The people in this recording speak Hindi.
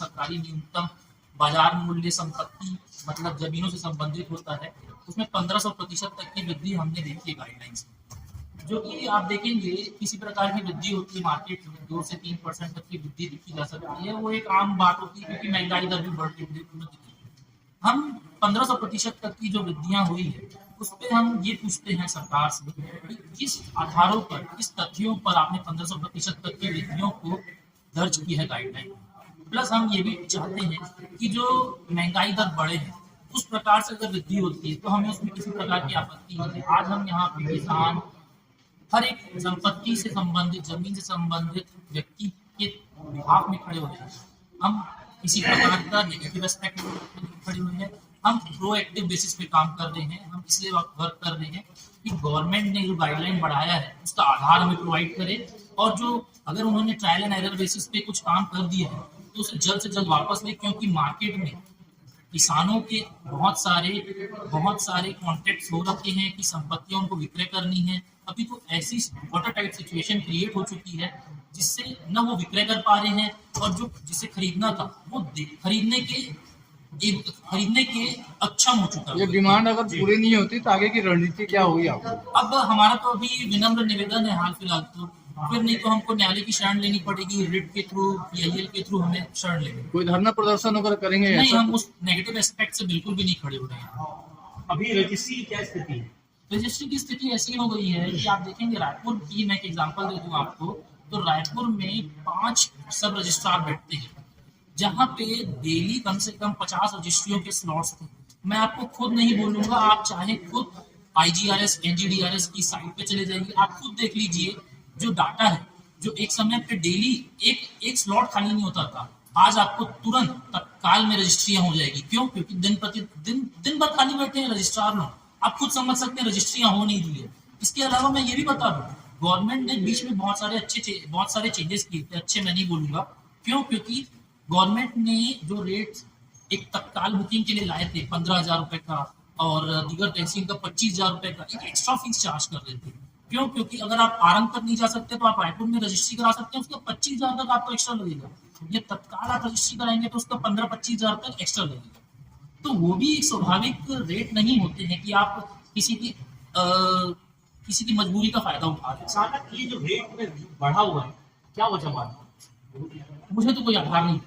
सरकारी न्यूनतम बाजार मूल्य संपत्ति मतलब जमीनों से संबंधित होता है, उसमें 1500% तक की वृद्धि हमने देखी है गाइडलाइंस में। जो कि आप देखेंगे किसी प्रकार की वृद्धि होती है मार्केट में 2 से 3% तक की वृद्धि दिखी जा सकती है, वो एक आम बात होती है क्योंकि महंगाई दर भी बढ़ रही है। हम 1500% तक की जो वृद्धियां हुई है उस पर हम ये पूछते हैं सरकार से कि किस आधारों पर, किस तथ्यों पर आपने 1500% तक की वृद्धियों को दर्ज की है गाइडलाइन। प्लस हम ये भी चाहते हैं कि जो महंगाई दर बढ़े है उस प्रकार से अगर वृद्धि होती है तो हमें उसमें किसी प्रकार की आपत्ति नहीं है। आज हम यहाँ पे किसान, हर एक संपत्ति से संबंधित, जमीन से संबंधित व्यक्ति के बिहाफ में खड़े हुए हैं। हम किसी प्रकार का नेगेटिव एस्पेक्ट खड़े हुए हैं, हम प्रोएक्टिव बेसिस पे काम कर रहे हैं। हम इसलिए वर्क कर रहे हैं कि गवर्नमेंट ने जो गाइडलाइन बढ़ाया है उसका आधार हमें प्रोवाइड करे, और जो अगर उन्होंने ट्रायल एंड एरर बेसिस पे कुछ काम कर दिया है तो उसे जल्द से जल्द वापस ले, क्योंकि मार्केट में किसानों के बहुत सारे कॉन्ट्रैक्ट्स हो रखे हैं कि संपत्तियां उनको विक्रय करनी है। अभी तो ऐसी वाटर टाइट सिचुएशन क्रिएट हो चुकी है जिससे न वो विक्रय कर पा रहे हैं, और जो जिसे खरीदना था वो खरीदने के अक्षम हो चुका है। ये डिमांड अगर पूरी नहीं होती तो आगे की रणनीति क्या होगी आपको? अब हमारा तो अभी विनम्र निवेदन है हाल फिलहाल, तो फिर नहीं तो हमको न्यायालय की शरण लेनी पड़ेगी, रिट के थ्रू, पीआईएल के थ्रू हमें शरण लेनी। कोई धरना प्रदर्शन वगैरह करेंगे? नहीं, हम उस नेगेटिव एस्पेक्ट से बिल्कुल भी नहीं खड़े हो रहे हैं। अभी रजिस्ट्री की क्या स्थिति है? रजिस्ट्री की स्थिति ऐसी हो गई है कि आप देखेंगे रायपुर की, मैं एक एग्जांपल दे दूं आपको, तो रायपुर में 5 सब रजिस्ट्रार बैठते हैं जहां पे डेली कम से कम 50 रजिस्ट्रियों के स्लॉट्स थे। मैं आपको खुद नहीं बोलूंगा, आप चाहे खुद आईजीआरएस, एनजीडीआरएस की साइट पे चले जाइए, आप खुद देख लीजिए जो डाटा है, जो एक समय पे डेली एक स्लॉट खाली नहीं होता था, आज आपको तुरंत तत्काल में रजिस्ट्रियां हो जाएगी। क्यों? क्योंकि दिन भर खाली बैठे हैं रजिस्ट्रार लोग। आप खुद समझ सकते हैं रजिस्ट्रियां हो नहीं रही है। इसके अलावा मैं ये भी बता दूं, गवर्नमेंट ने बीच में बहुत सारे चेंजेस किए थे। अच्छे मैं नहीं बोलूंगा, क्यों? क्योंकि गवर्नमेंट ने जो रेट एक तत्काल बुकिंग के लिए लाए थे 15,000 रुपए का, और दीगर तहसील का 25,000 रुपए का एक एक्स्ट्रा फीस चार्ज कर रहे थे। क्यों? क्योंकि अगर आप आरंग तक नहीं जा सकते तो आप रायपुर में रजिस्ट्री करा सकते हैं, उसका 25,000 तक आपको एक्स्ट्रा लगेगा। ये तत्काल आप रजिस्ट्री कराएंगे तो उसका 15-25,000 तक एक्स्ट्रा लगेगा। तो वो भी एक स्वाभाविक रेट नहीं होते हैं कि आप किसी की मजबूरी का फायदा उठा रहे हैं। अचानक ये जो रेट में बढ़ा हुआ है, क्या वजह मानते हैं? मुझे तो कोई आधार नहीं।